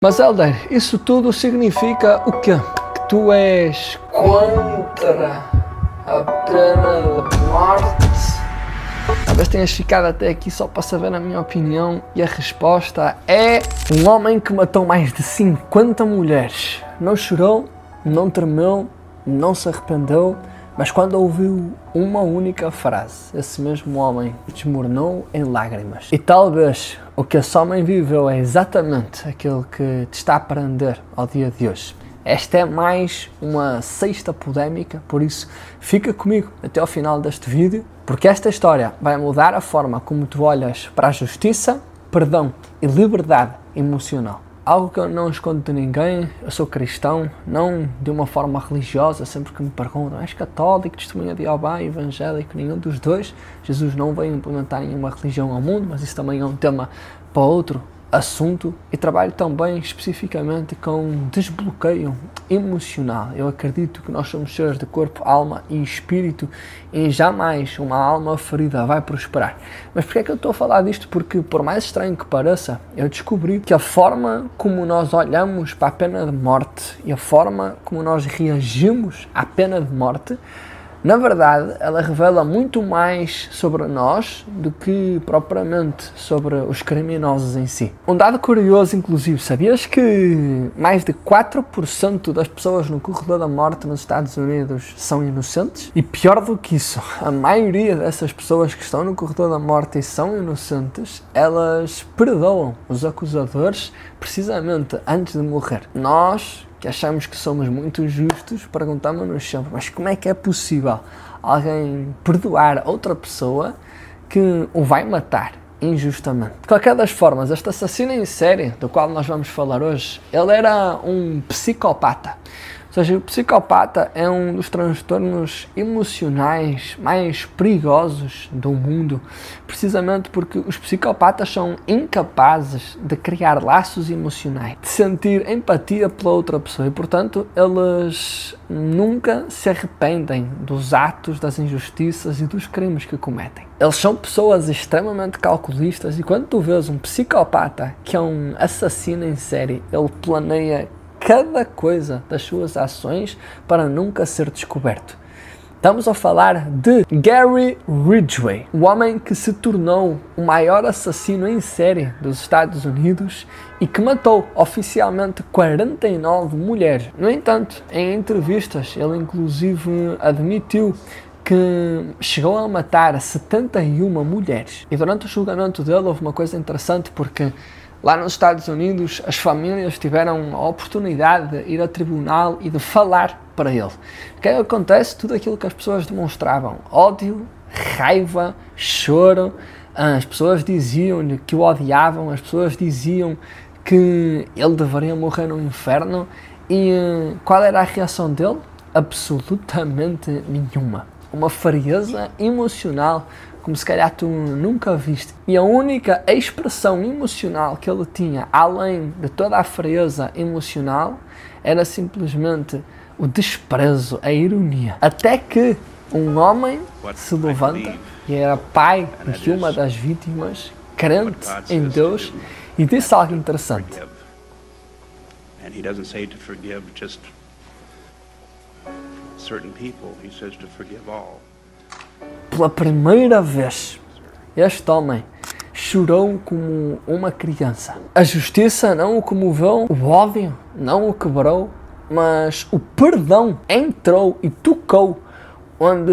Mas Helder, isso tudo significa o quê? Que tu és contra a pena de morte? Talvez tenhas ficado até aqui só para saber a minha opinião e a resposta é um homem que matou mais de 50 mulheres. Não chorou, não tremeu, não se arrependeu, mas quando ouviu uma única frase, esse mesmo homem desmoronou em lágrimas. E talvez o que esse homem viveu é exatamente aquilo que te está a prender ao dia de hoje. Esta é mais uma sexta polémica, por isso fica comigo até ao final deste vídeo, porque esta história vai mudar a forma como tu olhas para a justiça, perdão e liberdade emocional. Algo que eu não escondo de ninguém, eu sou cristão, não de uma forma religiosa, sempre que me perguntam, és católico, testemunha de Jeová, evangélico, nenhum dos dois. Jesus não veio implementar nenhuma religião ao mundo, mas isso também é um tema para outro assunto. E trabalho também especificamente com desbloqueio emocional. Eu acredito que nós somos seres de corpo, alma e espírito e jamais uma alma ferida vai prosperar. Mas porquê é que eu estou a falar disto? Porque por mais estranho que pareça, eu descobri que a forma como nós olhamos para a pena de morte e a forma como nós reagimos à pena de morte, na verdade, ela revela muito mais sobre nós do que propriamente sobre os criminosos em si. Um dado curioso, inclusive, sabias que mais de 4% das pessoas no corredor da morte nos Estados Unidos são inocentes? E pior do que isso, a maioria dessas pessoas que estão no corredor da morte e são inocentes, elas perdoam os acusadores precisamente antes de morrer. Nós, que achamos que somos muito justos, perguntamos-nos sempre, mas como é que é possível alguém perdoar outra pessoa que o vai matar injustamente? De qualquer das formas, este assassino em série, do qual nós vamos falar hoje, ele era um psicopata. Ou seja, o psicopata é um dos transtornos emocionais mais perigosos do mundo, precisamente porque os psicopatas são incapazes de criar laços emocionais, de sentir empatia pela outra pessoa e, portanto, eles nunca se arrependem dos atos, das injustiças e dos crimes que cometem. Eles são pessoas extremamente calculistas e quando tu vês um psicopata que é um assassino em série, ele planeia cada coisa das suas ações para nunca ser descoberto. Estamos a falar de Gary Ridgway, o homem que se tornou o maior assassino em série dos Estados Unidos e que matou oficialmente 49 mulheres. No entanto, em entrevistas, ele inclusive admitiu que chegou a matar 71 mulheres. E durante o julgamento dele houve uma coisa interessante, porque lá nos Estados Unidos, as famílias tiveram a oportunidade de ir a tribunal e de falar para ele. O que acontece? Tudo aquilo que as pessoas demonstravam, ódio, raiva, choro, as pessoas diziam-lhe que o odiavam, as pessoas diziam que ele deveria morrer no inferno. E qual era a reação dele? Absolutamente nenhuma. Uma frieza emocional como se calhar tu nunca viste. E a única expressão emocional que ele tinha, além de toda a frieza emocional, era simplesmente o desprezo, a ironia. Até que um homem se levanta, e era pai de uma das vítimas, crente em Deus, e disse algo interessante. And he doesn't say to forgive just certain people, he says to forgive all. Pela primeira vez, este homem chorou como uma criança. A justiça não o comoveu, o ódio não o quebrou, mas o perdão entrou e tocou onde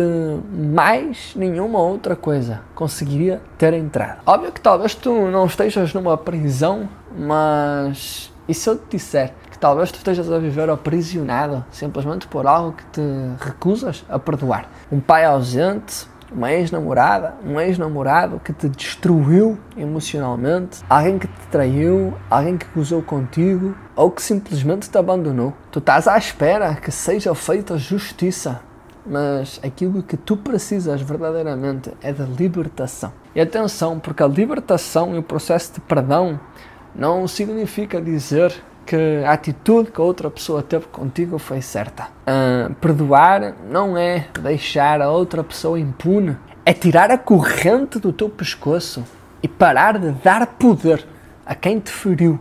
mais nenhuma outra coisa conseguiria ter entrado. Óbvio que talvez tu não estejas numa prisão, mas e se eu te disser que talvez tu estejas a viver aprisionado simplesmente por algo que te recusas a perdoar? Um pai ausente, uma ex-namorada, um ex-namorado que te destruiu emocionalmente, alguém que te traiu, alguém que gozou contigo ou que simplesmente te abandonou. Tu estás à espera que seja feita justiça, mas aquilo que tu precisas verdadeiramente é de libertação. E atenção, porque a libertação e o processo de perdão não significa dizer que a atitude que a outra pessoa teve contigo foi certa. Perdoar não é deixar a outra pessoa impune, é tirar a corrente do teu pescoço e parar de dar poder a quem te feriu,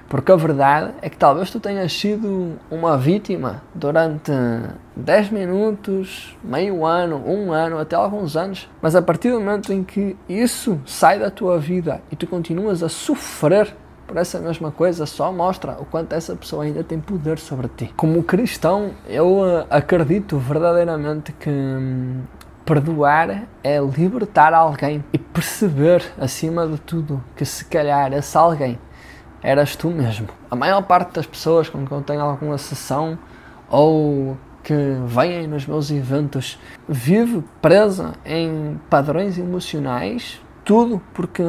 Porque a verdade é que talvez tu tenhas sido uma vítima durante 10 minutos, meio ano, 1 ano, até alguns anos, mas a partir do momento em que isso sai da tua vida e tu continuas a sofrer por essa mesma coisa, só mostra o quanto essa pessoa ainda tem poder sobre ti. Como cristão, eu acredito verdadeiramente que perdoar é libertar alguém e perceber, acima de tudo, que se calhar esse alguém eras tu mesmo. A maior parte das pessoas com quem eu tenho alguma sessão ou que vêm nos meus eventos vive presa em padrões emocionais, tudo porque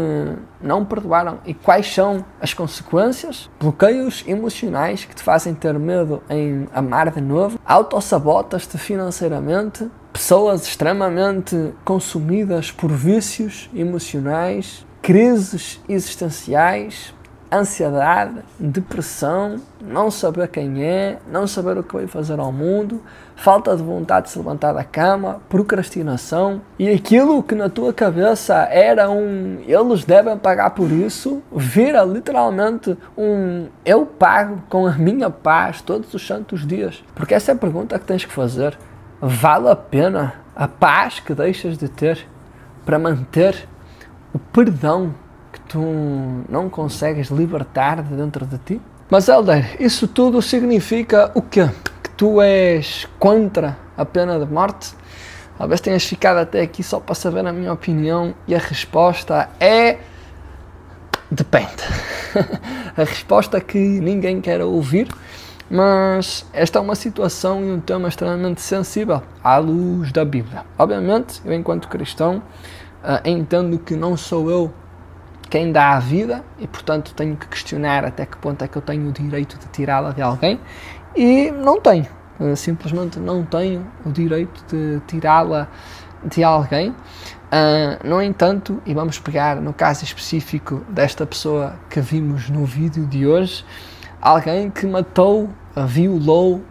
não perdoaram. E quais são as consequências? Bloqueios emocionais que te fazem ter medo em amar de novo, autossabotas-te financeiramente, pessoas extremamente consumidas por vícios emocionais, crises existenciais, ansiedade, depressão, não saber quem é, não saber o que vai fazer ao mundo, falta de vontade de se levantar da cama, procrastinação, e aquilo que na tua cabeça era eles devem pagar por isso, vira literalmente eu pago com a minha paz todos os santos dias. Porque essa é a pergunta que tens que fazer. Vale a pena a paz que deixas de ter para manter o perdão que tu não consegues libertar de dentro de ti? Mas, Helder, isso tudo significa o quê? Que tu és contra a pena de morte? Talvez tenhas ficado até aqui só para saber a minha opinião, e a resposta é... depende. A resposta que ninguém quer ouvir, mas esta é uma situação e um tema extremamente sensível à luz da Bíblia. Obviamente, eu enquanto cristão entendo que não sou eu quem dá a vida e, portanto, tenho que questionar até que ponto é que eu tenho o direito de tirá-la de alguém, e não tenho, simplesmente não tenho o direito de tirá-la de alguém. No entanto, e vamos pegar no caso específico desta pessoa que vimos no vídeo de hoje, alguém que matou, violou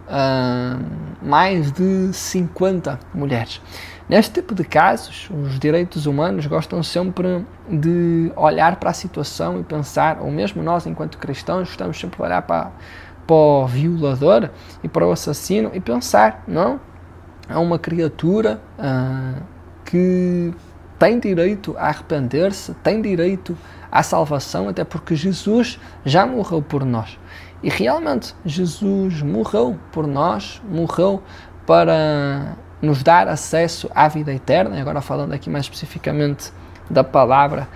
mais de 50 mulheres. Neste tipo de casos, os direitos humanos gostam sempre de olhar para a situação e pensar, ou mesmo nós enquanto cristãos gostamos sempre de olhar para o violador e para o assassino e pensar, não, é uma criatura que tem direito a arrepender-se, tem direito à salvação, até porque Jesus já morreu por nós. E realmente, Jesus morreu por nós, morreu para nos dar acesso à vida eterna, e agora falando aqui mais especificamente da palavra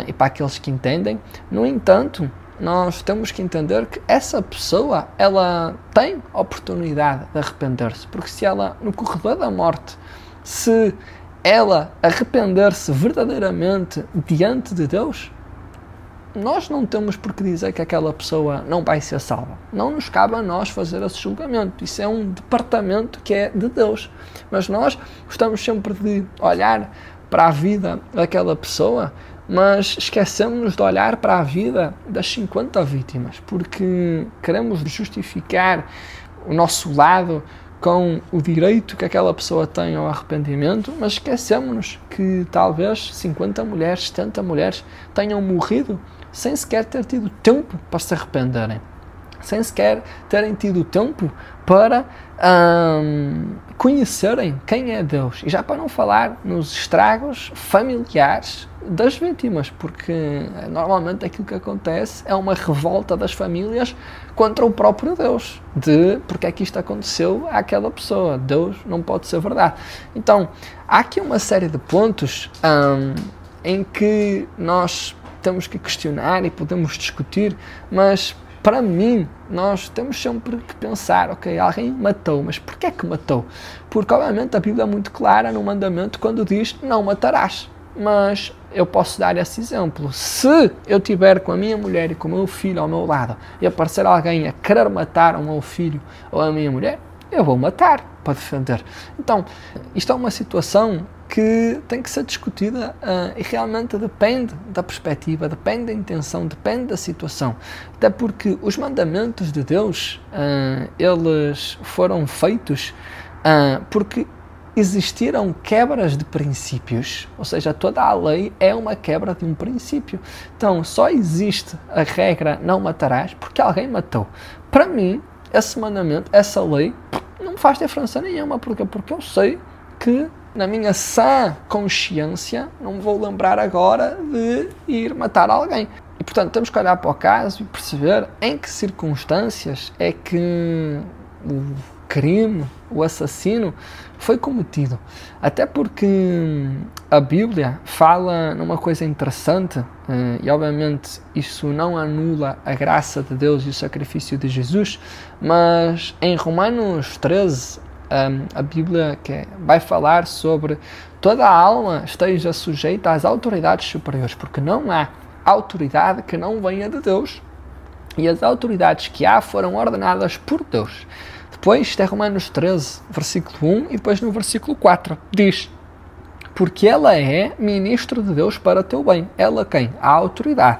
e para aqueles que entendem. No entanto, nós temos que entender que essa pessoa, ela tem oportunidade de arrepender-se, porque se ela, no corredor da morte, se ela arrepender-se verdadeiramente diante de Deus, nós não temos por que dizer que aquela pessoa não vai ser salva. Não nos cabe a nós fazer esse julgamento. Isso é um departamento que é de Deus. Mas nós gostamos sempre de olhar para a vida daquela pessoa, mas esquecemos de olhar para a vida das 50 vítimas, porque queremos justificar o nosso lado com o direito que aquela pessoa tem ao arrependimento, mas esquecemos que talvez 50 mulheres, 70 mulheres tenham morrido sem sequer ter tido tempo para se arrependerem, sem sequer terem tido tempo para conhecerem quem é Deus. E já para não falar nos estragos familiares das vítimas, porque normalmente aquilo que acontece é uma revolta das famílias contra o próprio Deus, de porque é que isto aconteceu àquela pessoa. Deus não pode ser verdade. Então, há aqui uma série de pontos em que nós temos que questionar e podemos discutir, mas para mim, nós temos sempre que pensar, ok, alguém matou, mas porquê que matou? Porque obviamente a Bíblia é muito clara no mandamento quando diz não matarás. Mas eu posso dar esse exemplo. Se eu estiver com a minha mulher e com o meu filho ao meu lado e aparecer alguém a querer matar o meu filho ou a minha mulher, eu vou matar para defender. Então, isto é uma situação que tem que ser discutida e realmente depende da perspectiva, depende da intenção, depende da situação. Até porque os mandamentos de Deus, eles foram feitos porque existiram quebras de princípios, ou seja, toda a lei é uma quebra de um princípio. Então, só existe a regra não matarás porque alguém matou. Para mim, esse mandamento, essa lei, não faz diferença nenhuma. Porque eu sei que, na minha sã consciência, não me vou lembrar agora de ir matar alguém. E, portanto, temos que olhar para o caso e perceber em que circunstâncias é que o crime, o assassino, foi cometido. Até porque a Bíblia fala numa coisa interessante, e obviamente isso não anula a graça de Deus e o sacrifício de Jesus, mas em Romanos 13, a Bíblia vai falar sobre toda a alma esteja sujeita às autoridades superiores, porque não há autoridade que não venha de Deus, e as autoridades que há foram ordenadas por Deus. Depois, isto é Romanos 13, versículo 1, e depois no versículo 4, diz: porque ela é ministro de Deus para teu bem. Ela quem? A autoridade.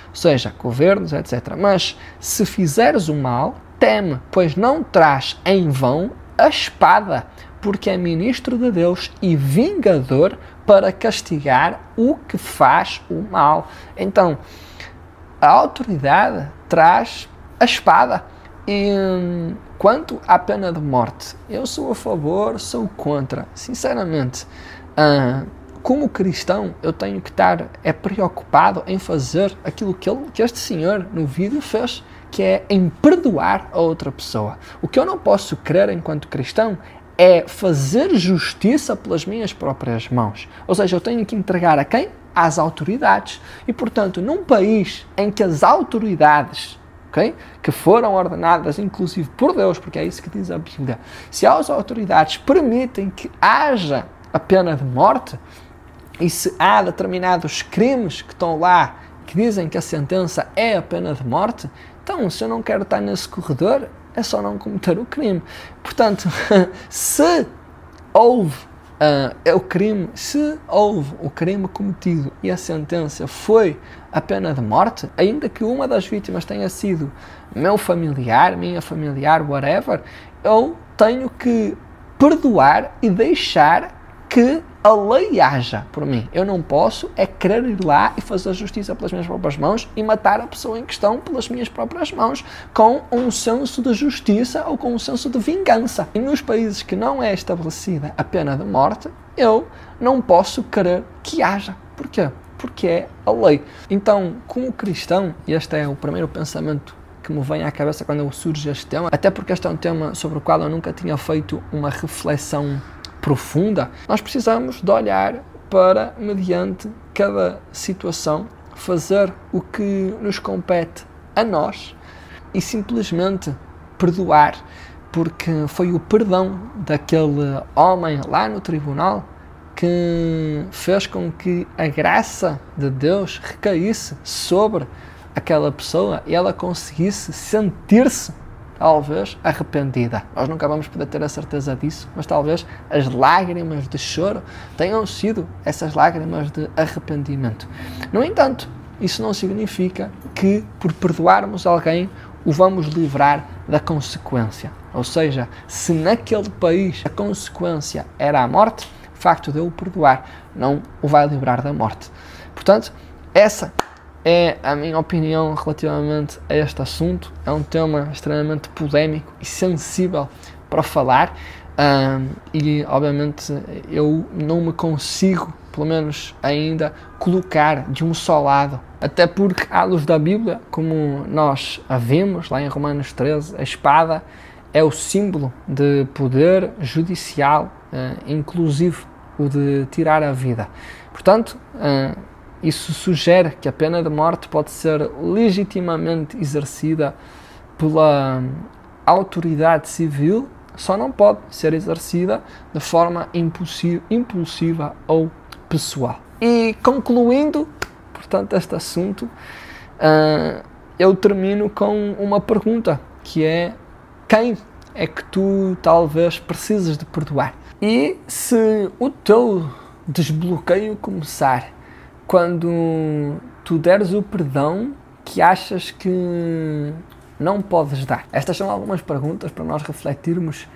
Ou seja, governos, etc. Mas, se fizeres o mal, teme, pois não traz em vão a espada, porque é ministro de Deus e vingador para castigar o que faz o mal. Então, a autoridade traz a espada. E quanto à pena de morte, eu sou a favor, sou contra. Sinceramente, como cristão, eu tenho que estar preocupado em fazer aquilo que este senhor no vídeo fez, que é em perdoar a outra pessoa. O que eu não posso querer enquanto cristão é fazer justiça pelas minhas próprias mãos. Ou seja, eu tenho que entregar a quem? Às autoridades. E, portanto, num país em que as autoridades, que foram ordenadas inclusive por Deus, porque é isso que diz a Bíblia, se as autoridades permitem que haja a pena de morte, e se há determinados crimes que estão lá, que dizem que a sentença é a pena de morte, então, se eu não quero estar nesse corredor, é só não cometer o crime. Portanto, se houve o crime cometido e a sentença foi a pena de morte, ainda que uma das vítimas tenha sido meu familiar, minha familiar, whatever, eu tenho que perdoar e deixar que a lei haja por mim. Eu não posso querer ir lá e fazer justiça pelas minhas próprias mãos e matar a pessoa em questão pelas minhas próprias mãos, com um senso de justiça ou com um senso de vingança. E nos países que não é estabelecida a pena de morte, eu não posso querer que haja. Porquê? Porque é a lei. Então, como cristão, e este é o primeiro pensamento que me vem à cabeça quando surge este tema, até porque este é um tema sobre o qual eu nunca tinha feito uma reflexão profunda, nós precisamos de olhar para, mediante cada situação, fazer o que nos compete a nós e simplesmente perdoar, porque foi o perdão daquele homem lá no tribunal que fez com que a graça de Deus recaísse sobre aquela pessoa e ela conseguisse sentir-se talvez arrependida. Nós nunca vamos poder ter a certeza disso, mas talvez as lágrimas de choro tenham sido essas lágrimas de arrependimento. No entanto, isso não significa que, por perdoarmos alguém, o vamos livrar da consequência. Ou seja, se naquele país a consequência era a morte, o facto de eu o perdoar não o vai livrar da morte. Portanto, essa é a minha opinião relativamente a este assunto. É um tema extremamente polémico e sensível para falar, e obviamente eu não me consigo, pelo menos ainda, colocar de um só lado, até porque, à luz da Bíblia, como nós a vimos lá em Romanos 13, a espada é o símbolo de poder judicial, inclusive o de tirar a vida. Portanto, isso sugere que a pena de morte pode ser legitimamente exercida pela autoridade civil, só não pode ser exercida de forma impulsiva ou pessoal. E concluindo, portanto, este assunto, eu termino com uma pergunta, que é: quem é que tu talvez precises de perdoar? E se o teu desbloqueio começar quando tu deres o perdão que achas que não podes dar? Estas são algumas perguntas para nós refletirmos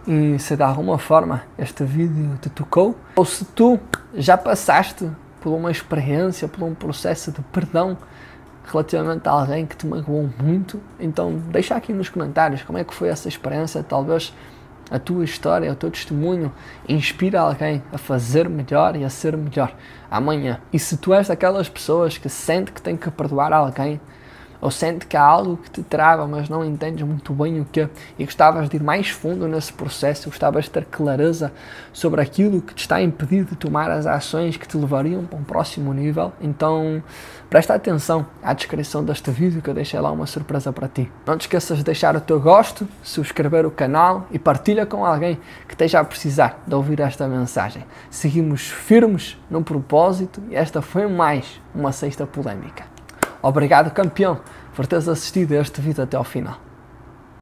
e se de alguma forma este vídeo te tocou, ou se tu já passaste por uma experiência, por um processo de perdão relativamente a alguém que te magoou muito, então deixa aqui nos comentários como é que foi essa experiência. Talvez a tua história, o teu testemunho inspira alguém a fazer melhor e a ser melhor amanhã. E se tu és daquelas pessoas que sente que tem que perdoar alguém, ou sente que há algo que te trava, mas não entendes muito bem o que, e gostavas de ir mais fundo nesse processo, gostavas de ter clareza sobre aquilo que te está a impedir de tomar as ações que te levariam para um próximo nível, então presta atenção à descrição deste vídeo, que eu deixei lá uma surpresa para ti. Não te esqueças de deixar o teu gosto, subscrever o canal e partilha com alguém que esteja a precisar de ouvir esta mensagem. Seguimos firmes no propósito e esta foi mais uma sexta polémica. Obrigado, campeão, por teres assistido a este vídeo até ao final.